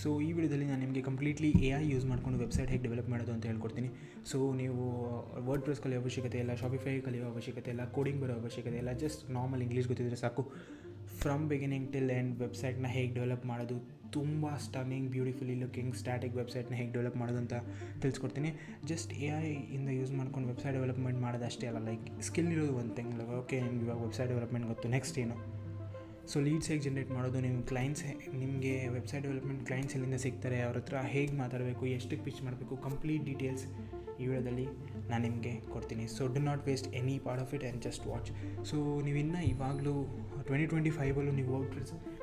So ಈ ವಿಡಿಯೋದಲ್ಲಿ ನಾನು ನಿಮಗೆ ಕಂಪ್ಲೀಟ್ಲಿ AI ಯೂಸ್ ಮಾಡಿಕೊಂಡು ವೆಬ್ಸೈಟ್ ಹೇಗೆ ಡೆವಲಪ್ ಮಾಡೋದು ಅಂತ ಹೇಳ್ಕೊಡ್ತೀನಿ. ಸೊ ನೀವು ವರ್ಡ್ ಪ್ರೆಸ್ ಕಲಿಯೋ ಅವಶ್ಯಕತೆ ಇಲ್ಲ, ಶಾಪಿಫೈ ಕಲಿಯೋ ಅವಶ್ಯಕತೆ ಇಲ್ಲ, ಕೋಡಿಂಗ್ ಬರೋ ಅವಶ್ಯಕತೆ ಇಲ್ಲ, ಜಸ್ಟ್ ನಾರ್ಮಲ್ ಇಂಗ್ಲೀಷ್ ಗೊತ್ತಿದ್ದರೆ ಸಾಕು. ಫ್ರಮ್ ಬಿಗಿನಿಂಗ್ ಟಿಲ್ ಎಂಡ್ ವೆಬ್ಸೈಟ್ನ ಹೇಗೆ ಡೆವಲಪ್ ಮಾಡೋದು, ತುಂಬ ಸ್ಟನ್ನಿಂಗ್ ಬ್ಯೂಟಿಫುಲಿ ಲುಕಿಂಗ್ ಸ್ಟ್ಯಾಟಿಕ್ ವೆಬ್ಸೈಟ್ನ ಹೇಗೆ ಡೆವಲಪ್ ಮಾಡೋದು ಅಂತ ತಿಳಿಸ್ಕೊಡ್ತೀನಿ. ಜಸ್ಟ್ AI ಇಂದ ಯೂಸ್ ಮಾಡ್ಕೊಂಡು ವೆಬ್ಸೈಟ್ ಡೆವಲಪ್ಮೆಂಟ್ ಮಾಡೋದಷ್ಟೇ ಅಲ್ಲ, ಲೈಕ್ ಸ್ಕಿಲ್ ಇರೋದು ಒಂದು ಥಿಂಗ್. ಓಕೆ, ನಿಮ್ಗೆ ಇವಾಗ ವೆಬ್ಸೈಟ್ ಡೆವಲಪ್ಮೆಂಟ್ ಗೊತ್ತು, ನೆಕ್ಸ್ಟ್ ಏನು? ಸೊ ಲೀಡ್ಸ್ ಹೇಗೆ ಜನ್ರೇಟ್ ಮಾಡೋದು, ನಿಮ್ಮ ಕ್ಲೈಂಟ್ಸ್ ನಿಮಗೆ ವೆಬ್ಸೈಟ್ ಡೆವಲಪ್ಮೆಂಟ್ ಕ್ಲೈಂಟ್ಸ್ ಎಲ್ಲಿಂದ ಸಿಗ್ತಾರೆ, ಅವ್ರ ಹತ್ರ ಹೇಗೆ ಮಾತಾಡಬೇಕು, ಎಷ್ಟಕ್ಕೆ ಪಿಚ್ ಮಾಡಬೇಕು, ಕಂಪ್ಲೀಟ್ ಡೀಟೇಲ್ಸ್ ಈ ವಿಡಿಯೋದಲ್ಲಿ ನಾನು ನಿಮಗೆ ಕೊಡ್ತೀನಿ. So do not waste any part of it and just watch. So ನೀವಿನ್ನು ಇವಾಗಲೂ 2025 ನೀವು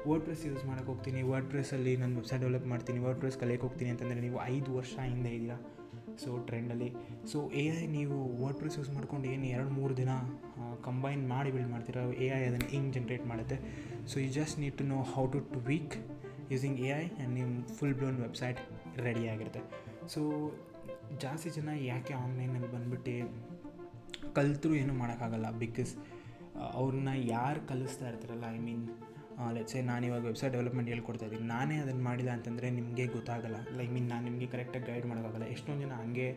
ವರ್ಡ್ ಪ್ರೆಸ್ ಯೂಸ್ ಮಾಡೋಕ್ಕೆ ಹೋಗ್ತೀನಿ, ವರ್ಡ್ ಪ್ರೆಸ್ಸಲ್ಲಿ ನಾನು ವೆಬ್ಸೈಟ್ ಡೆವಲಪ್ ಮಾಡ್ತೀನಿ, ವರ್ಡ್ ಪ್ರೆಸ್ ಕಲಿಯೋಕ್ಕೆ ಹೋಗ್ತೀನಿ ಅಂತಂದರೆ ನೀವು 5 ವರ್ಷ ಹಿಂದೆ ಇದ್ದೀರಾ. ಸೊ ಟ್ರೆಂಡಲ್ಲಿ ಸೊ AI ನೀವು ವರ್ಡ್ ಪ್ರೆಸ್ ಯೂಸ್ ಮಾಡ್ಕೊಂಡು ಏನು 2-3 ದಿನ ಕಂಬೈನ್ ಮಾಡಿ ಬಿಲ್ಡ್ ಮಾಡ್ತೀರಾ, AI ಅದನ್ನು ಹಿಂಗೆ ಜನ್ರೇಟ್ ಮಾಡುತ್ತೆ. So you just need to know how to tweak using AI and ನಿಮ್ಮ ಫುಲ್ ಬ್ಲೋನ್ ವೆಬ್ಸೈಟ್ ರೆಡಿ ಆಗಿರುತ್ತೆ. ಸೊ ಜಾಸ್ತಿ ಜನ ಯಾಕೆ ಆನ್ಲೈನಲ್ಲಿ ಬಂದುಬಿಟ್ಟು ಕಲಿತರೂ ಏನೂ ಮಾಡೋಕ್ಕಾಗಲ್ಲ, ಬಿಕಾಸ್ ಅವ್ರನ್ನ ಯಾರು ಕಲಿಸ್ತಾ ಇರ್ತಾರಲ್ಲ, ಐ ಮೀನ್ ಲೆಟ್ಸೇ ನಾನಿವಾಗ ವೆಬ್ಸೈಟ್ ಡೆವಲಪ್ಮೆಂಟ್ ಹೇಳ್ಕೊಡ್ತಾ ಇದ್ದೀನಿ, ನಾನೇ ಅದನ್ನು ಮಾಡಿಲ್ಲ ಅಂತಂದರೆ ನಿಮಗೆ ಗೊತ್ತಾಗಲ್ಲ. ನಾನು ನಿಮಗೆ ಕರೆಕ್ಟಾಗಿ ಗೈಡ್ ಮಾಡೋಕ್ಕಾಗಲ್ಲ. ಎಷ್ಟೊಂದು ಜನ ಹಂಗೆ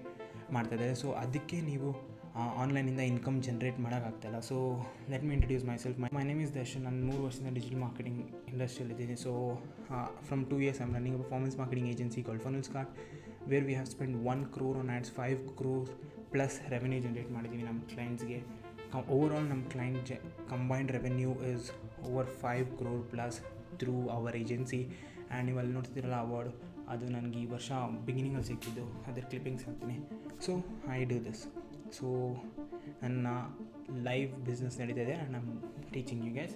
ಮಾಡ್ತಾಯಿದ್ದಾರೆ. ಸೊ ಅದಕ್ಕೆ ನೀವು ಆನ್ಲೈನಿಂದ ಇನ್ಕಮ್ ಜನ್ರೇಟ್ ಮಾಡೋಕ್ಕಾಗ್ತಾಯಿಲ್ಲ. So let me introduce myself. My name is Darshan. ನಾನು 3 ವರ್ಷದಿಂದ ಡಿಜಿಟಲ್ ಮಾರ್ಕೆಟಿಂಗ್ ಇಂಡಸ್ಟ್ರಿಯಲ್ಲಿದ್ದೀನಿ. So from 2 years I'm running a performance marketing agency called Funnelscart, where we have spent 1 crore on ads, 5 crore plus revenue generate ಮಾಡಿದ್ದೀವಿ ನಮ್ಮ ಕ್ಲೈಂಟ್ಸ್ಗೆ. Overall ನಮ್ಮ client combined revenue is over 5 crore plus through our agency. And ನೀವು ಅಲ್ಲಿ ನೋಡ್ತಿದ್ದೀರಲ್ಲ award, ಅದು ನನಗೆ ಈ ವರ್ಷ ಬಿಗಿನಿಂಗಲ್ಲಿ ಸಿಕ್ಕಿದ್ದು, ಅದರ ಕ್ಲಿಪ್ಪಿಂಗ್ಸ್ ಹಾಕ್ತೀನಿ. So I do this. So ನನ್ನ ಲೈವ್ ಬಿಸ್ನೆಸ್ ನಡೀತಾಯಿದೆ and I am teaching you guys.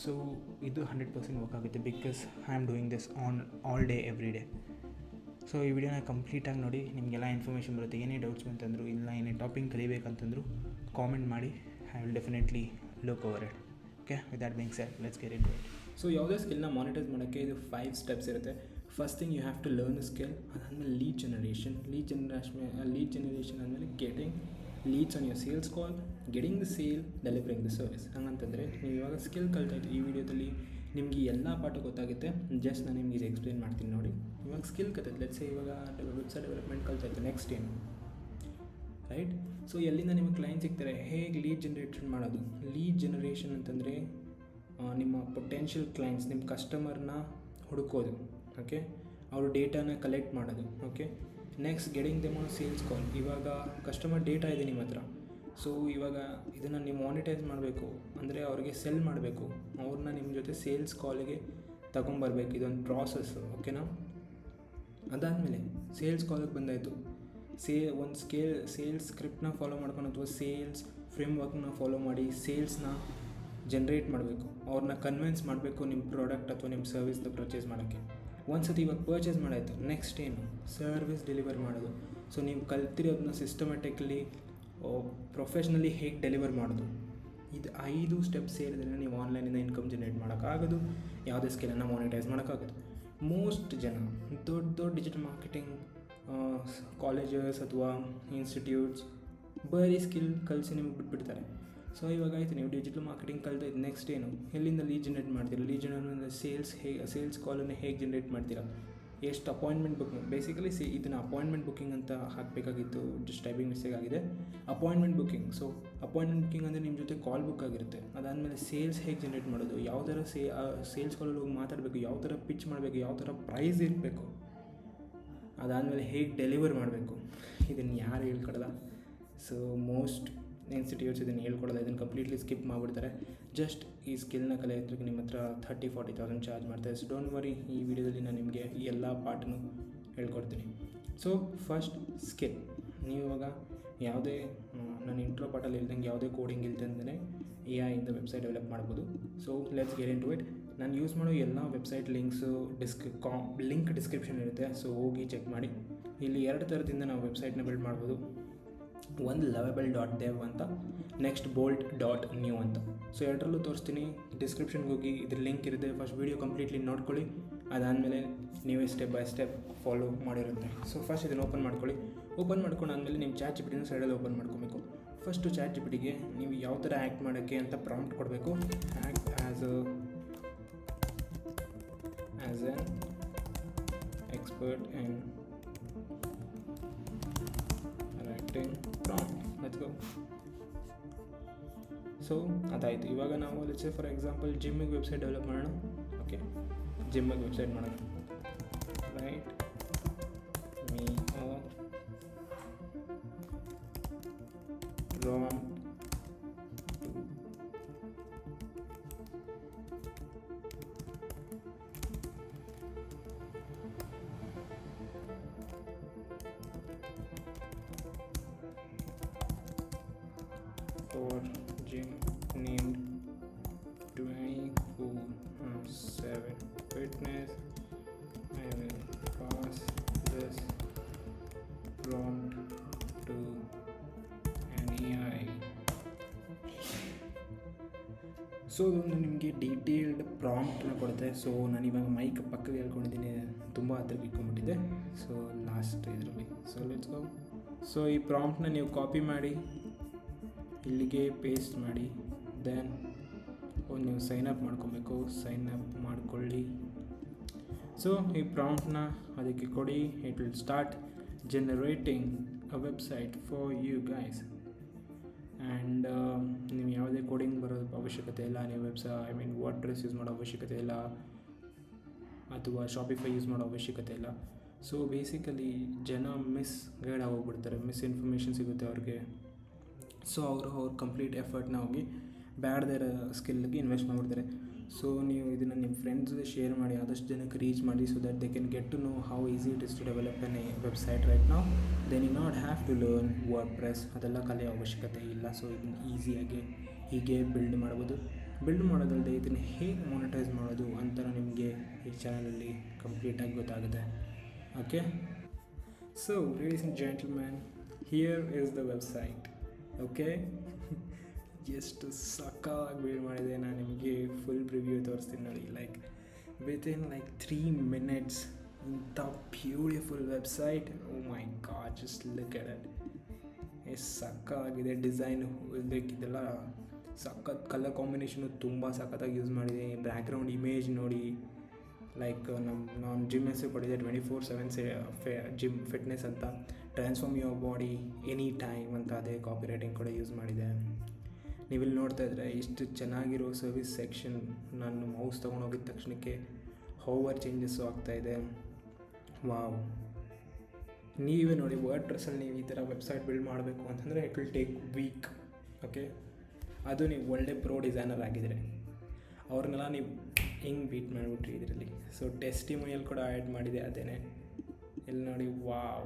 So ಇದು 100% ವರ್ಕ್ ಆಗುತ್ತೆ, because I am doing this all day every day. So ಈ ವಿಡಿಯೋನ ಕಂಪ್ಲೀಟಾಗಿ ನೋಡಿ, ನಿಮಗೆಲ್ಲ ಇನ್ಫಾರ್ಮೇಷನ್ ಬರುತ್ತೆ. ಏನೇ ಡೌಟ್ಸ್ ಬಂತಂದರೂ ಇಲ್ಲ ಏನೇ ಟಾಪಿಕ್ ಕಲಿಬೇಕಂತಂದರೂ ಕಾಮೆಂಟ್ ಮಾಡಿ, I will definitely look over it. Okay, with that being said let's get into it. So ಯಾವುದೇ ಸ್ಕಿಲ್ನ ಮಾನಿಟೈಸ್ ಮಾಡೋಕ್ಕೆ ಇದು 5 steps ಇರುತ್ತೆ. First thing you have to learn the skill. ಅದಾದಮೇಲೆ ಲೀಡ್ ಜನರೇಷನ್ ಆದಮೇಲೆ getting leads on your sales call, getting the sale, delivering the service. ಹಂಗಂತಂದರೆ ನೀವು ಇವಾಗ ಸ್ಕಿಲ್ ಕಲ್ತಾಯಿತ್ತು. ಈ ವಿಡಿಯೋದಲ್ಲಿ ನಿಮಗೆ ಎಲ್ಲ ಪಾಠ ಗೊತ್ತಾಗುತ್ತೆ. ಜಸ್ಟ್ ನಾನು ನಿಮಗೆ ಇದು ಎಕ್ಸ್ಪ್ಲೇನ್ ಮಾಡ್ತೀನಿ ನೋಡಿ. ಇವಾಗ ಸ್ಕಿಲ್ ಕಲಿತೈತೆ, ಲೆಟ್ಸ್ ಇವಾಗ ವೆಬ್ಸೈಟ್ ಡೆವಲಪ್ಮೆಂಟ್ ಕಲ್ತಾಯಿತ್ತು, ನೆಕ್ಸ್ಟ್ ಏನು ರೈಟ್? ಸೊ ಎಲ್ಲಿಂದ ನಿಮಗೆ ಕ್ಲೈಂಟ್ ಸಿಗ್ತಾರೆ, ಹೇಗೆ ಲೀಡ್ ಜನರೇಷನ್ ಮಾಡೋದು. ಲೀಡ್ ಜನರೇಷನ್ ಅಂತಂದರೆ ನಿಮ್ಮ ಪೊಟೆನ್ಷಿಯಲ್ ಕ್ಲೈಂಟ್ಸ್, ನಿಮ್ಮ ಕಸ್ಟಮರ್ನ ಹುಡುಕೋದು. ಓಕೆ, ಅವರು ಡೇಟಾನ ಕಲೆಕ್ಟ್ ಮಾಡೋದು. Okay, next getting them on sales call. ಇವಾಗ ಕಸ್ಟಮರ್ ಡೇಟಾ ಇದೆ ನಿಮ್ಮ ಹತ್ರ. ಸೊ ಇವಾಗ ಇದನ್ನು ನೀವು ಮಾನಿಟೈಸ್ ಮಾಡಬೇಕು ಅಂದರೆ ಅವ್ರಿಗೆ ಸೆಲ್ ಮಾಡಬೇಕು, ಅವ್ರನ್ನ ನಿಮ್ಮ ಜೊತೆ ಸೇಲ್ಸ್ ಕಾಲಿಗೆ ತಗೊಂಬರ್ಬೇಕು. ಇದೊಂದು ಪ್ರಾಸೆಸ್. ಓಕೆನಾ? ಅದಾದಮೇಲೆ ಸೇಲ್ಸ್ ಕಾಲಿಗೆ ಬಂದಾಯಿತು, ಒಂದು ಸೇಲ್ಸ್ ಸ್ಕ್ರಿಪ್ಟ್ನ ಫಾಲೋ ಮಾಡ್ಕೊಂಡು ಅಥವಾ ಸೇಲ್ಸ್ ಫ್ರೇಮ್ವರ್ಕ್ನ ಫಾಲೋ ಮಾಡಿ ಸೇಲ್ಸ್ನ ಜನ್ರೇಟ್ ಮಾಡಬೇಕು, ಅವ್ರನ್ನ ಕನ್ವಿನ್ಸ್ ಮಾಡಬೇಕು ನಿಮ್ಮ ಪ್ರಾಡಕ್ಟ್ ಅಥವಾ ನಿಮ್ಮ ಸರ್ವಿಸ್ನ ಪರ್ಚೇಸ್ ಮಾಡೋಕ್ಕೆ. ಒಂದು ಸತಿ ಇವಾಗ ಪರ್ಚೇಸ್ ಮಾಡಾಯಿತು, ನೆಕ್ಸ್ಟ್ ಏನು? ಸರ್ವಿಸ್ ಡೆಲಿವರ್ ಮಾಡೋದು. ಸೊ ನೀವು ಕಲ್ತಿರೋದನ್ನ ಸಿಸ್ಟಮ್ಯಾಟಿಕಲಿ ಪ್ರೊಫೆಷ್ನಲಿ ಹೇಗೆ ಡೆಲಿವರ್ ಮಾಡೋದು. ಇದು 5 steps ಸೇರಿದ್ರೆ ನೀವು ಆನ್ಲೈನಿಂದ ಇನ್ಕಮ್ ಜನ್ರೇಟ್ ಮಾಡೋಕ್ಕಾಗೋದು, ಯಾವುದೇ ಸ್ಕಿಲನ್ನು ಮಾನಿಟೈಸ್ ಮಾಡೋಕ್ಕಾಗೋದು. ಮೋಸ್ಟ್ ಜನ ದೊಡ್ಡ ಡಿಜಿಟಲ್ ಮಾರ್ಕೆಟಿಂಗ್ ಕಾಲೇಜಸ್ ಅಥವಾ ಇನ್ಸ್ಟಿಟ್ಯೂಟ್ಸ್ ಬರೀ ಸ್ಕಿಲ್ ಕಲಿಸಿ ನಿಮಗೆ ಬಿಟ್ಬಿಡ್ತಾರೆ. ಸೊ ಇವಾಗ ಆಯಿತು, ನೀವು ಡಿಜಿಟಲ್ ಮಾರ್ಕೆಟಿಂಗ್ ಕಲಿತೈತೆ, ನೆಕ್ಸ್ಟ್ ಏನು? ಎಲ್ಲಿಂದ ಲೀಡ್ ಜನರೇಟ್ ಮಾಡ್ತೀರಾ? ಲೀಡ್ ಜನರೇಟ್ ಸೇಲ್ಸ್ ಕಾಲನ್ನು ಹೇಗೆ ಜನರೇಟ್ ಮಾಡ್ತೀರಾ? ಎಷ್ಟು ಅಪಾಯಿಂಟ್ಮೆಂಟ್ ಬುಕಿಂಗ್? ಬೇಸಿಕಲಿ ಇದನ್ನು ಅಪಾಯಿಂಟ್ಮೆಂಟ್ ಬುಕಿಂಗ್ ಅಂತ ಹಾಕಬೇಕಾಗಿತ್ತು, ಜಸ್ಟ್ ಟೈಪಿಂಗ್ ಮಿಸ್ಟೇಕ್ ಆಗಿದೆ. Appointment booking. So appointment booking ಅಂದರೆ ನಿಮ್ಮ ಜೊತೆ ಕಾಲ್ ಬುಕ್ ಆಗಿರುತ್ತೆ. ಅದಾದಮೇಲೆ ಸೇಲ್ಸ್ ಹೇಗೆ ಜನರೇಟ್ ಮಾಡೋದು, ಯಾವ ಥರ ಸೇಲ್ಸ್ ಕಾಲಲ್ಲಿ ಹೋಗಿ ಮಾತಾಡಬೇಕು, ಯಾವ ಥರ ಪಿಚ್ ಮಾಡಬೇಕು, ಯಾವ ಥರ ಪ್ರೈಸ್ ಇರಬೇಕು, ಅದಾದಮೇಲೆ ಹೇಗೆ ಡೆಲಿವರ್ ಮಾಡಬೇಕು. ಇದನ್ನು ಯಾರು ಹೇಳ್ಕೊಡಲ್ಲ. ಸೊ ಮೋಸ್ಟ್ ಇನ್ಸ್ಟಿಟ್ಯೂಟ್ಸ್ ಇದನ್ನು ಹೇಳ್ಕೊಡಲ್ಲ, ಇದನ್ನು ಕಂಪ್ಲೀಟ್ಲಿ ಸ್ಕಿಪ್ ಮಾಡಿಬಿಡ್ತಾರೆ. ಜಸ್ಟ್ ಈ ಸ್ಕಿಲ್ನ ಕಲಿಯೋದಕ್ಕೆ ನಿಮ್ಮ ಹತ್ರ 30,000-40,000 ಚಾರ್ಜ್ ಮಾಡ್ತಾರೆ. ಸೊ ಡೋಂಟ್ ವರಿ, ಈ ವಿಡಿಯೋದಲ್ಲಿ ನಾನು ನಿಮಗೆ ಈ ಎಲ್ಲ ಪಾಠನೂ ಹೇಳ್ಕೊಡ್ತೀನಿ. So first skill. ನೀವು ಇವಾಗ ಯಾವುದೇ ನಾನು ಇಂಟ್ರೋ ಪಾಠಲ್ಲಿ ಹೇಳ್ದಂಗೆ ಯಾವುದೇ ಕೋಡಿಂಗ್ ಇಲ್ದಂದರೆ AI ಇಂದ ವೆಬ್ಸೈಟ್ ಡೆವಲಪ್ ಮಾಡ್ಬೋದು. So let's get into it. ನಾನು ಯೂಸ್ ಮಾಡೋ ಎಲ್ಲ ವೆಬ್ಸೈಟ್ ಲಿಂಕ್ಸು ಲಿಂಕ್ ಡಿಸ್ಕ್ರಿಪ್ಷನ್ ಇರುತ್ತೆ. ಸೊ ಹೋಗಿ ಚೆಕ್ ಮಾಡಿ. ಇಲ್ಲಿ 2 ಥರದಿಂದ ನಾವು ವೆಬ್ಸೈಟ್ನ ಬಿಲ್ಡ್ ಮಾಡ್ಬೋದು. ಒಂದು lovable.dev ಅಂತ, ನೆಕ್ಸ್ಟ್ bolt.new ಅಂತ. ಸೊ 2ರಲ್ಲೂ ತೋರಿಸ್ತೀನಿ. ಡಿಸ್ಕ್ರಿಪ್ಷನ್ಗೆ ಹೋಗಿ ಇದ್ರ ಲಿಂಕ್ ಇರುತ್ತೆ. ಫಸ್ಟ್ ವೀಡಿಯೋ ಕಂಪ್ಲೀಟ್ಲಿ ನೋಡ್ಕೊಳ್ಳಿ, ಅದಾದಮೇಲೆ ನೀವೇ ಸ್ಟೆಪ್ ಬೈ ಸ್ಟೆಪ್ ಫಾಲೋ ಮಾಡಿರುತ್ತೆ. ಸೊ ಫಸ್ಟ್ ಇದನ್ನು ಓಪನ್ ಮಾಡ್ಕೊಳ್ಳಿ. ಓಪನ್ ಮಾಡ್ಕೊಂಡು ಆದಮೇಲೆ ನಿಮ್ಮ ಚಾಟ್ ಜಿಪಿಟಿನ ಸೈಡಲ್ಲಿ ಓಪನ್ ಮಾಡ್ಕೊಬೇಕು. ಫಸ್ಟು ಚಾಟ್ ಜಿಪಿಟಿಗೆ ನೀವು ಯಾವ ಥರ ಆ್ಯಕ್ಟ್ ಮಾಡೋಕ್ಕೆ ಅಂತ ಪ್ರಾಂಪ್ಟ್ ಕೊಡಬೇಕು. Act as an expert in writing prompt. Let's go. So ಅದಾಯಿತು. ಇವಾಗ ನಾವು ಲೆಟ್ಸ್ ಸೇ ಫಾರ್ ಎಕ್ಸಾಂಪಲ್ ಜಿಮ್ಮಿಗೆ ವೆಬ್ಸೈಟ್ ಡೆವಲಪ್ ಮಾಡೋಣ. ಓಕೆ, ಜಿಮ್ಮಿಗೆ ವೆಬ್ಸೈಟ್ ಮಾಡೋಣ. Write me prompt for gym named 24/7 fitness. I will pass this prompt to an AI. So ಇದೊಂದು ನಿಮಗೆ detailed ಪ್ರಾಂಪ್ಟನ್ನ ಕೊಡುತ್ತೆ. ಸೊ ನಾನು ಇವಾಗ ಮೈಕ್ ಪಕ್ಕದಲ್ಲಿ ಹೇಳ್ಕೊಂಡಿದ್ದೀನಿ, ತುಂಬ ಹತ್ರಕ್ಕೆ ಇಟ್ಕೊಂಡ್ಬಿಟ್ಟಿದ್ದೆ. ಸೊ ಲಾಸ್ಟ್ ಇದರಲ್ಲಿ ಸೊ ಲೆಟ್ಸ್ ಗೋ. ಸೊ ಈ ಪ್ರಾಂಪ್ಟನ್ನ ನೀವು ಕಾಪಿ ಮಾಡಿ ಇಲ್ಲಿಗೆ ಪೇಸ್ಟ್ ಮಾಡಿ, ದೆನ್ ನೀವು ಸೈನ್ ಅಪ್ ಮಾಡ್ಕೊಬೇಕು. ಸೈನ್ ಅಪ್ ಮಾಡ್ಕೊಳ್ಳಿ. ಸೊ ಈ ಪ್ರಾಂಪ್ಟನ್ನ ಅದಕ್ಕೆ ಕೊಡಿ. It will start generating a website for you guys. And ನೀವು ಯಾವುದೇ ಕೋಡಿಂಗ್ ಬರೋ ಅವಶ್ಯಕತೆ ಇಲ್ಲ. ನೀವು ವರ್ಡ್ಪ್ರೆಸ್ ಯೂಸ್ ಮಾಡೋ ಅವಶ್ಯಕತೆ ಇಲ್ಲ, ಅಥವಾ ಶಾಪಿಫೈ ಯೂಸ್ ಮಾಡೋ ಅವಶ್ಯಕತೆ ಇಲ್ಲ. ಸೊ ಬೇಸಿಕಲಿ ಜನ ಗೈಡ್ ಆಗೋಗ್ಬಿಡ್ತಾರೆ, ಇನ್ಫಾರ್ಮೇಷನ್ ಸಿಗುತ್ತೆ ಅವ್ರಿಗೆ. ಸೊ ಅವ್ರ ಕಂಪ್ಲೀಟ್ ಎಫರ್ಟ್ನ ಹೋಗಿ ಬ್ಯಾಡ್ದೇ ಇರೋ ಸ್ಕಿಲ್ಗೆ ಇನ್ವೆಸ್ಟ್ ಮಾಡಿಬಿಡ್ತಾರೆ. ಸೊ ನೀವು ಇದನ್ನು ನಿಮ್ಮ ಫ್ರೆಂಡ್ಸ್ಗೆ ಶೇರ್ ಮಾಡಿ, ಆದಷ್ಟು ಜನಕ್ಕೆ ರೀಚ್ ಮಾಡಿ, so that they can get to know how easy it is to develop an website right ನಾವು. They need not have to learn WordPress, ಅದೆಲ್ಲ ಕಲಿಯೋ ಅವಶ್ಯಕತೆ ಇಲ್ಲ. ಸೊ ಇದನ್ನು ಈಸಿಯಾಗಿ ಹೀಗೆ ಬಿಲ್ಡ್ ಮಾಡ್ಬೋದು. ಬಿಲ್ಡ್ ಮಾಡೋದಲ್ಲದೆ ಇದನ್ನು ಹೇಗೆ ಮಾನಿಟೈಸ್ ಮಾಡೋದು ಅಂತ ನಿಮಗೆ ಈ ಚಾನಲಲ್ಲಿ ಕಂಪ್ಲೀಟಾಗಿ ಗೊತ್ತಾಗುತ್ತೆ. Okay, so ladies and gentleman, here is the website. Okay, ಎಷ್ಟು ಸಕ್ಕತ್ತಾಗಿ ಬಿಲ್ಡ್ ಮಾಡಿದೆ. ನಾನು ನಿಮಗೆ ಫುಲ್ ರಿವ್ಯೂ ತೋರಿಸ್ತೀನಿ ನೋಡಿ. ವಿತಿನ್ 3 minutes ಇಂಥ beautiful website. Oh my god, just look at it. ಎಷ್ಟು ಸಕ್ಕತ್ತಾಗಿದೆ ಡಿಸೈನು. ಇದೆಲ್ಲ ಸಖತ್ ಕಲರ್ ಕಾಂಬಿನೇಷನು ತುಂಬ ಸಖತ್ತಾಗಿ ಯೂಸ್ ಮಾಡಿದೆ. ಬ್ಯಾಕ್ಗ್ರೌಂಡ್ ಇಮೇಜ್ ನೋಡಿ. ನಾನು ಜಿಮ್ ಹೆಸರು ಕೊಟ್ಟಿದ್ದೆ 24/7 ಜಿಮ್ ಫಿಟ್ನೆಸ್ ಅಂತ. Transform your body any time ಅಂತ ಅದೇ ಕಾಪಿ ರೈಟಿಂಗ್ ಕೂಡ ಯೂಸ್ ಮಾಡಿದೆ. ನೀವಿಲ್ಲಿ ನೋಡ್ತಾ ಇದ್ದರೆ ಇಷ್ಟು ಚೆನ್ನಾಗಿರೋ ಸರ್ವಿಸ್ ಸೆಕ್ಷನ್. ನಾನು ಮೌಸ್ ತೊಗೊಂಡೋಗಿದ ತಕ್ಷಣಕ್ಕೆ ಹೌವರ್ ಚೇಂಜಸ್ಸು ಆಗ್ತಾಯಿದೆ. ವಾವ್, ನೀವೇ ನೋಡಿ. ವರ್ಡ್ಪ್ರೆಸ್ಸಲ್ಲಿ ನೀವು ಈ ಥರ ವೆಬ್ಸೈಟ್ ಬಿಲ್ಡ್ ಮಾಡಬೇಕು ಅಂತಂದರೆ it will take week. Okay, ಅದು ನೀವು ಒಳ್ಳೆ ಪ್ರೋ ಡಿಸೈನರ್ ಆಗಿದ್ರೆ ಅವ್ರನ್ನೆಲ್ಲ ನೀವು ಹಿಂಗೆ ಬೀಟ್ ಮಾಡಿಬಿಟ್ರಿ ಇದರಲ್ಲಿ. ಸೊ ಟೆಸ್ಟಿಮೋನಿಯಲ್ ಕೂಡ ಆ್ಯಡ್ ಮಾಡಿದೆ ಅದೇನೆ. ಇಲ್ಲಿ ನೋಡಿ, wow,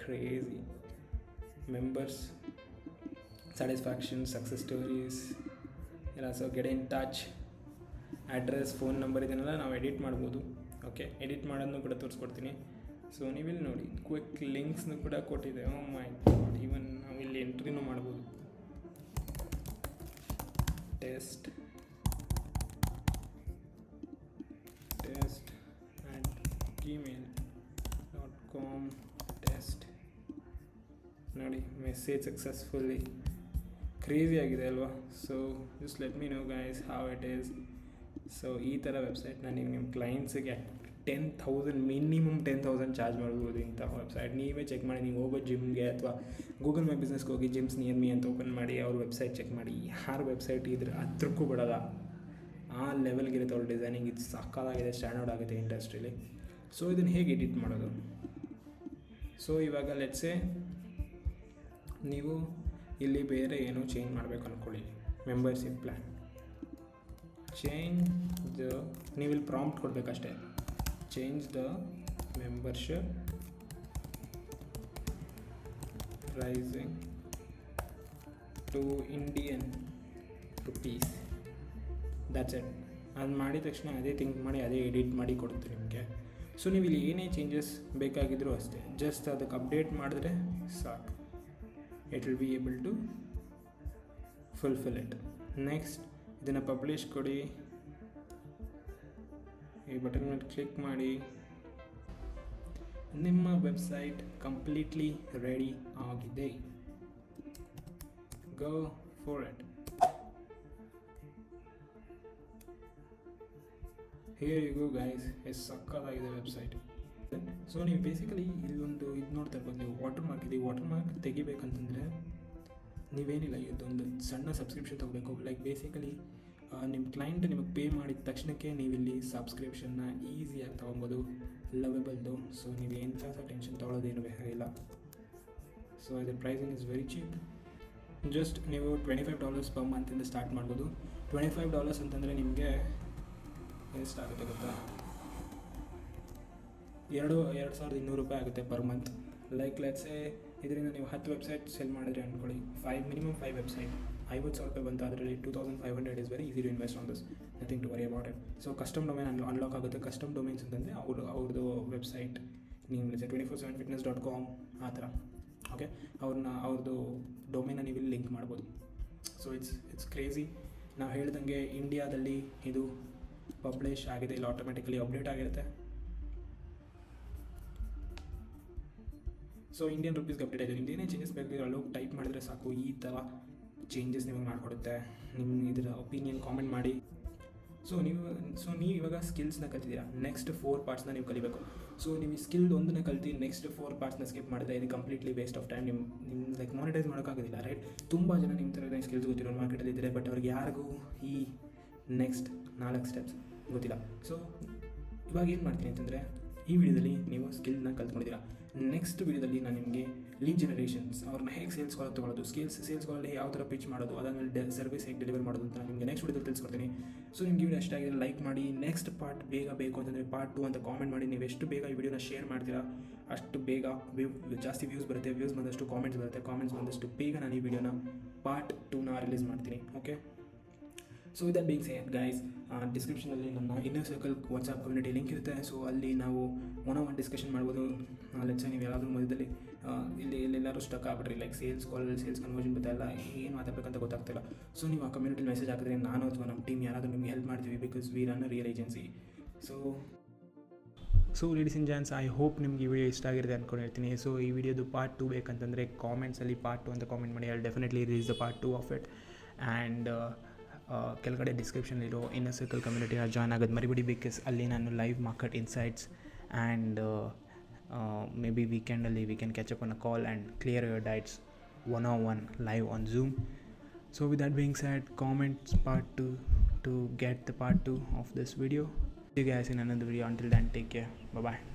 crazy. Members satisfaction, success stories ಎಲ್ಲ. So get in touch, address, phone number ಇದನ್ನೆಲ್ಲ ನಾವು ಎಡಿಟ್ ಮಾಡ್ಬೋದು. ಓಕೆ, ಎಡಿಟ್ ಮಾಡೋದನ್ನು ಕೂಡ ತೋರಿಸ್ಕೊಡ್ತೀನಿ. ಸೊ ನೀವಿಲ್ಲಿ ನೋಡಿ, ಕ್ವಿಕ್ ಲಿಂಕ್ಸ್ನು ಕೂಡ ಕೊಟ್ಟಿದೆ. ಓ ಮೈ ಗಾಡ್, ಈವನ್ ನಾವಿಲ್ಲಿ ಎಂಟ್ರಿನೂ ಮಾಡ್ಬೋದು. ಟೆಸ್ಟ್ @gmail.com ಟೆಸ್ಟ್ ನೋಡಿ, ಮೆಸೇಜ್ ಸಕ್ಸಸ್ಫುಲ್ಲಿ. ಕ್ರೇಜಿ ಆಗಿದೆ ಅಲ್ವಾ? So just let me know guys how it is. So ಈ ಥರ ವೆಬ್ಸೈಟ್ನ ನೀವು ನಿಮ್ಮ ಕ್ಲೈಂಟ್ಸಿಗೆ 10,000 ಮಿನಿಮಮ್ 10,000 ಚಾರ್ಜ್ ಮಾಡ್ಬೋದು. ಇಂಥ ವೆಬ್ಸೈಟ್ ನೀವೇ ಚೆಕ್ ಮಾಡಿ. ನೀವು ಹೋಗೋ ಜಿಮ್ಗೆ ಅಥವಾ ಗೂಗಲ್ ಮೈ ಬಿಸ್ನೆಸ್ಗೆ ಹೋಗಿ ಜಿಮ್ಸ್ ನಿಯರ್ ಮೀ ಅಂತ ಓಪನ್ ಮಾಡಿ ಅವ್ರ ವೆಬ್ಸೈಟ್ ಚೆಕ್ ಮಾಡಿ. ಯಾರು ವೆಬ್ಸೈಟ್ ಇದ್ರೆ ಹತ್ರಕ್ಕೂ ಬಿಡೋಲ್ಲ, ಆ ಲೆವೆಲ್ಗಿರುತ್ತೆ ಅವ್ರ ಡಿಸೈನಿಂಗ್. ಇದು ಸಕ್ಕತ್ತಾಗಿದೆ, ಸ್ಟ್ಯಾಂಡರ್ಡ್ ಆಗುತ್ತೆ ಇಂಡಸ್ಟ್ರೀಲಿ. ಸೊ ಇದನ್ನು ಹೇಗೆ ಎಡಿಟ್ ಮಾಡೋದು? ಸೊ ಇವಾಗ ಲೆಟ್ಸೇ ನೀವು ಇಲ್ಲಿ ಬೇರೆ ಏನೋ ಚೇಂಜ್ ಮಾಡಬೇಕು ಅಂದ್ಕೊಳ್ಳಿ. ಮೆಂಬರ್ಶಿಪ್ ಪ್ಲ್ಯಾನ್ ಚೇಂಜ್ ದ, ನೀವಿಲ್ಲಿ ಪ್ರಾಂಪ್ಟ್ ಕೊಡಬೇಕಷ್ಟೇ. Change the membership pricing to Indian rupees. That's it. ಅದು ಮಾಡಿದ ತಕ್ಷಣ ಅದೇ ಥಿಂಕ್ ಮಾಡಿ ಅದೇ ಎಡಿಟ್ ಮಾಡಿ ಕೊಡುತ್ತೆ ನಿಮಗೆ. ಸೊ ನೀವು ಇಲ್ಲಿ ಏನೇ ಚೇಂಜಸ್ ಬೇಕಾಗಿದ್ದರೂ ಅಷ್ಟೇ, ಜಸ್ಟ್ ಅದಕ್ಕೆ ಅಪ್ಡೇಟ್ ಮಾಡಿದ್ರೆ ಸಾಕು. It will be able to fulfil it. Next ಇದನ್ನು ಪಬ್ಲಿಷ್ ಕೊಡಿ. ಈ ಬಟನ್ ಮೇಲೆ ಕ್ಲಿಕ್ ಮಾಡಿ. ನಿಮ್ಮ ವೆಬ್ಸೈಟ್ ಕಂಪ್ಲೀಟ್ಲಿ ರೆಡಿ ಆಗಿದೆ. Go for it. Here you go guys. ಎಷ್ಟು ಸಕ್ಕತ್ತಾಗಿದೆ ವೆಬ್ಸೈಟ್. ಸೊ ನೀವು ಬೇಸಿಕಲಿ ಇಲ್ಲೊಂದು ಇದು ನೋಡ್ತಾ ಇರ್ಬೋದು, ನೀವು ವಾಟರ್ ಮಾರ್ಕ್ ಇದೆ. ವಾಟರ್ ಮಾರ್ಕ್ ತೆಗಿಬೇಕಂತಂದರೆ ನೀವೇನಿಲ್ಲ, ಇದೊಂದು ಸಣ್ಣ ಸಬ್ಸ್ಕ್ರಿಪ್ಷನ್ ತೊಗೋಬೇಕು. ಲೈಕ್ ಬೇಸಿಕಲಿ ನಿಮ್ಮ ಕ್ಲೈಂಟ್ ನಿಮಗೆ ಪೇ ಮಾಡಿದ ತಕ್ಷಣಕ್ಕೆ ನೀವಿಲ್ಲಿ ಸಬ್ಸ್ಕ್ರಿಪ್ಷನ್ನ ಈಸಿಯಾಗಿ ತೊಗೊಬೋದು, ಲವೆಬಲ್ದು. ಸೊ ನೀವು ಎಂಥ ಟೆನ್ಷನ್ ತೊಗೊಳೋದೇನು ಬೇಕಾಗಿಲ್ಲ. ಸೊ ಇದರ pricing is very cheap. Just ನೀವು $25 ಪರ್ ಮಂತಿಂದ ಸ್ಟಾರ್ಟ್ ಮಾಡ್ಬೋದು. $25 ಅಂತಂದರೆ ನಿಮಗೆ ಎಷ್ಟಾಗುತ್ತೆ ಗೊತ್ತಾ? $2,200 ಆಗುತ್ತೆ ಪರ್ ಮಂತ್. ಲೈಕ್ ಲೆಟ್ಸೇ ಇದರಿಂದ ನೀವು 10 ವೆಬ್ಸೈಟ್ ಸೆಲ್ ಮಾಡಿದ್ರೆ ಅಂದ್ಕೊಳ್ಳಿ, ಮಿನಿಮಮ್ 5 ವೆಬ್ಸೈಟ್, $50,000 ಬಂತು. ಅದರಲ್ಲಿ 2,500 is very easy to invest on this, nothing to worry about it. So custom domain unlock ಆಗುತ್ತೆ. ಕಸ್ಟಮ್ ಡೊಮೈನ್ಸ್ ಅಂತಂದರೆ ಅವ್ರದ್ದು ವೆಬ್ಸೈಟ್, ನೀವು 247fitness.com ಆ ಥರ, ಓಕೆ, ಅವ್ರದ್ದು ಡೊಮೈನ ನೀವು ಇಲ್ಲಿ ಲಿಂಕ್ ಮಾಡ್ಬೋದು. So it's crazy. ನಾವು ಹೇಳ್ದಂಗೆ ಇಂಡಿಯಾದಲ್ಲಿ ಇದು ಪಬ್ಲಿಷ್ ಆಗಿದೆ, ಇಲ್ಲಿ ಆಟೋಮೆಟಿಕಲಿ ಅಪ್ಡೇಟ್ ಆಗಿರುತ್ತೆ. ಸೊ ಇಂಡಿಯನ್ ರುಪೀಸ್ಗೆ ಅಪ್ಡೇಟ್ ಆಗಿದೆ. ನಿಮ್ದು ಏನೇ ಚೇಂಜಸ್ ಬೇಕು ಅಲ್ಲೂ ಟೈಪ್ ಮಾಡಿದ್ರೆ ಸಾಕು, ಈ ಥರ ಚೇಂಜಸ್ ನಿಮಗೆ ಮಾಡಿಕೊಡುತ್ತೆ. ನಿಮ್ಮ ಇದರ ಒಪಿನಿಯನ್ ಕಾಮೆಂಟ್ ಮಾಡಿ. ಸೊ ನೀವು ಇವಾಗ ಸ್ಕಿಲ್ಸ್ನ ಕಲ್ತಿದ್ದೀರಾ, ನೆಕ್ಸ್ಟ್ 4 ಪಾರ್ಟ್ಸ್ನ ನೀವು ಕಲಿಬೇಕು. ಸೊ ನೀವು ಈ ಸ್ಕಿಲ್ ಒಂದನ್ನ ಕಲ್ತು ನೆಕ್ಸ್ಟ್ 4 ಪಾರ್ಟ್ಸ್ನ ಸ್ಕಿಪ್ ಮಾಡಿದ್ರೆ ಇದು ಕಂಪ್ಲೀಟ್ಲಿ ವೇಸ್ಟ್ ಆಫ್ ಟೈಮ್. ನಿಮ್ಮ ಲೈಕ್ ಮಾನಿಟೈಸ್ ಮಾಡೋಕ್ಕಾಗೋದಿಲ್ಲ, ರೈಟ್? ತುಂಬ ಜನ ನಿಮ್ಮ ಥರ ಸ್ಕಿಲ್ಸ್ ಗೊತ್ತಿರೋ ಮಾರ್ಕೆಟಲ್ಲಿ ಇದ್ದಾರೆ, ಬಟ್ ಅವ್ರಿಗೆ ಯಾರಿಗೂ ಈ ನೆಕ್ಸ್ಟ್ 4 ಸ್ಟೆಪ್ಸ್ ಗೊತ್ತಿಲ್ಲ. ಸೊ ಇವಾಗ ಏನು ಮಾಡ್ತೀನಿ ಅಂತಂದರೆ, ಈ ವಿಡಿಯೋದಲ್ಲಿ ನೀವು ಸ್ಕಿಲ್ನ ಕಲ್ತ್ಕೊಂಡಿದ್ದೀರಾ. ನೆಕ್ಸ್ಟ್ ವಿಡಿಯೋದಲ್ಲಿ ನಾನು ನಿಮಗೆ ಲೀಡ್ ಜನರೇಷನ್ಸ್, ಅವ್ರನ್ನ ಹೇಗೆ ಸೇಲ್ಸ್ ಕಾಲ್ ತೊಗೊಳ್ಳೋದು, ಸೇಲ್ಸ್ ಕಾಲಲ್ಲಿ ಯಾವ ಥರ ಪಿಚ್ ಮಾಡೋದು, ಅದಾದಮೇಲೆ ಸರ್ವಿಸ್ ಹೇಗೆ ಡೆಲಿವರ್ ಮಾಡೋದು ಅಂತ ನಿಮಗೆ ನೆಕ್ಸ್ಟ್ ವಿಡಿಯೋದಲ್ಲಿ ತಿಳಿಸ್ಕೊಡ್ತೀನಿ. ಸೊ ನಿಮಗೆ ವಿಡಿಯೋ ಎಷ್ಟಾಗಿದೆ ಲೈಕ್ ಮಾಡಿ. ನೆಕ್ಸ್ಟ್ ಪಾರ್ಟ್ ಬೇಗ ಬೇಕು ಅಂತಂದರೆ ಪಾರ್ಟ್ 2 ಅಂತ ಕಾಮೆಂಟ್ ಮಾಡಿ. ನೀವು ಎಷ್ಟು ಬೇಗ ಈ ವಿಡಿಯೋನ ಶೇರ್ ಮಾಡ್ತೀರಾ ಅಷ್ಟು ಬೇಗ ಜಾಸ್ತಿ ವ್ಯೂಸ್ ಬರುತ್ತೆ. ವ್ಯೂಸ್ ಬಂದಷ್ಟು ಕಾಮೆಂಟ್ಸ್ ಬರುತ್ತೆ. ಕಾಮೆಂಟ್ಸ್ ಬಂದಷ್ಟು ಬೇಗ ನಾನು ಈ ವಿಡಿಯೋನ ಪಾರ್ಟ್ 2ನ ರಿಲೀಸ್ ಮಾಡ್ತೀನಿ. Okay, so with that being said guys, ಡಿಸ್ಕ್ರಿಪ್ಷನಲ್ಲಿ ನನ್ನ inner circle WhatsApp community link ಇರುತ್ತೆ. ಸೊ ಅಲ್ಲಿ ನಾವು ಒನ್ ಡಿಸ್ಕಷನ್ ಮಾಡ್ಬೋದು. ಲೆಟ್ಸ್ ನೀವು ಯಾರಾದರೂ ಮಧ್ಯದಲ್ಲಿ ಎಲ್ಲರೂ ಸ್ಟಕ್ ಆಗ್ಬಿಟ್ರಿ, ಲೈಕ್ ಸೇಲ್ಸ್ ಕನ್ವರ್ಷನ್ ಬರ್ತಾಯಿಲ್ಲ, ಏನು ಮಾತಾಡಬೇಕಂತ ಗೊತ್ತಾಗ್ತಿಲ್ಲ. ಸೊ ನೀವು ಆ ಕಮ್ಯುನಿಟಿ ಮೆಸೇಜ್ ಹಾಕಿದ್ರೆ ನಾನು ಅಥವಾ ನಮ್ಮ ಟೀಮ್ ಯಾರಾದರೂ ನಿಮಗೆ ಹೆಲ್ಪ್ ಮಾಡ್ತೀವಿ, because we run a real agency. So ladies and gents, I hope ನಿಮ್ಗೆ ಈ ವಿಡಿಯೋ ಇಷ್ಟ ಆಗಿರುತ್ತೆ ಅಂದ್ಕೊಂಡಿರ್ತೀನಿ. ಸೊ ಈ ವಿಡಿಯೋದು ಪಾರ್ಟ್ 2 ಬೇಕಂತಂದರೆ ಕಾಮೆಂಟ್ಸಲ್ಲಿ ಪಾರ್ಟ್ 2 ಅಂತ ಕಾಮೆಂಟ್ ಮಾಡಿ. I will definitely release the part 2 of it. And ಕೆಳಗಡೆ ಡಿಸ್ಕ್ರಿಪ್ಷನಲ್ಲಿರೋ ಇನ್ನರ್ ಸರ್ಕಲ್ ಕಮ್ಯುನಿಟಿನ ಜಾಯ್ನ್ ಆಗೋದು ಮರಿಬೇಡಿ, ಬಿಕಾಸ್ ಅಲ್ಲಿ ನಾನು live market insights and maybe ವೀಕೆಂಡಲ್ಲಿ we can catch up on a call and clear your doubts 1-on-1 live on Zoom. So with that being said, comments part 2 to get the part 2 of this video. See you guys in another video. Until then, take care. Bye bye.